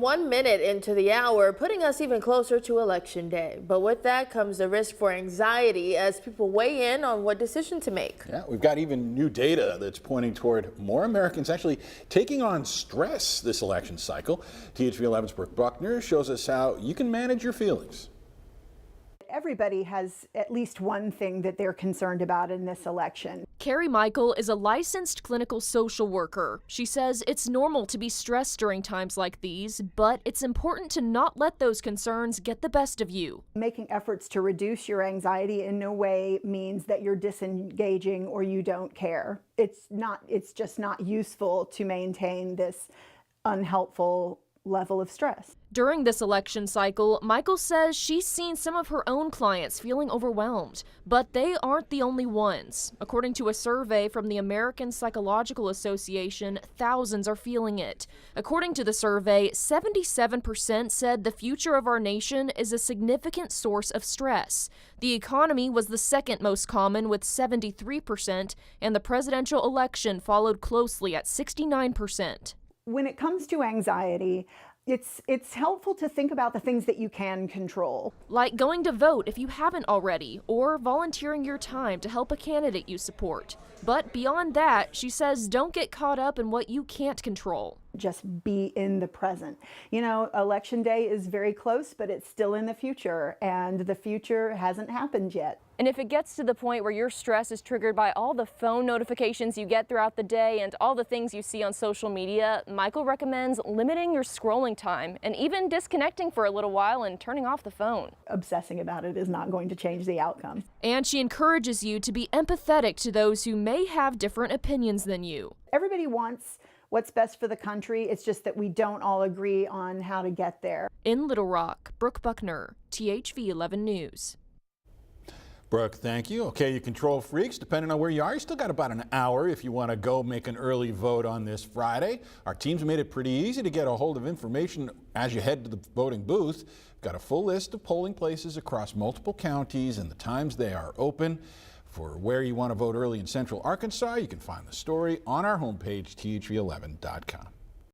1 minute into the hour, putting us even closer to Election Day. But with that comes the risk for anxiety as people weigh in on what decision to make. Yeah, we've got even new data that's pointing toward more Americans actually taking on stress this election cycle. THV 11's Brooke Buckner shows us how you can manage your feelings. Everybody has at least one thing that they're concerned about in this election. Carrie Michael is a licensed clinical social worker. She says it's normal to be stressed during times like these, but it's important to not let those concerns get the best of you. Making efforts to reduce your anxiety in no way means that you're disengaging or you don't care. It's just not useful to maintain this unhelpful level of stress. During this election cycle, Michael says she's seen some of her own clients feeling overwhelmed, but they aren't the only ones. According to a survey from the American Psychological Association, thousands are feeling it. According to the survey, 77% said the future of our nation is a significant source of stress. The economy was the second most common with 73%, and the presidential election followed closely at 69%. When it comes to anxiety, it's helpful to think about the things that you can control. Like going to vote if you haven't already, or volunteering your time to help a candidate you support. But beyond that, she says don't get caught up in what you can't control. Just be in the present. You know, Election Day is very close, but it's still in the future, and the future hasn't happened yet. And if it gets to the point where your stress is triggered by all the phone notifications you get throughout the day and all the things you see on social media, Michael recommends limiting your scrolling time and even disconnecting for a little while and turning off the phone. Obsessing about it is not going to change the outcome. And she encourages you to be empathetic to those who may have different opinions than you. Everybody wants what's best for the country. It's just that we don't all agree on how to get there. In Little Rock, Brooke Buckner, THV 11 News. Brooke, thank you. Okay, you control freaks, depending on where you are, you still got about an hour if you want to go make an early vote on this Friday. Our team's made it pretty easy to get a hold of information as you head to the voting booth. We've got a full list of polling places across multiple counties and the times they are open. For where you want to vote early in Central Arkansas, you can find the story on our homepage, thv11.com.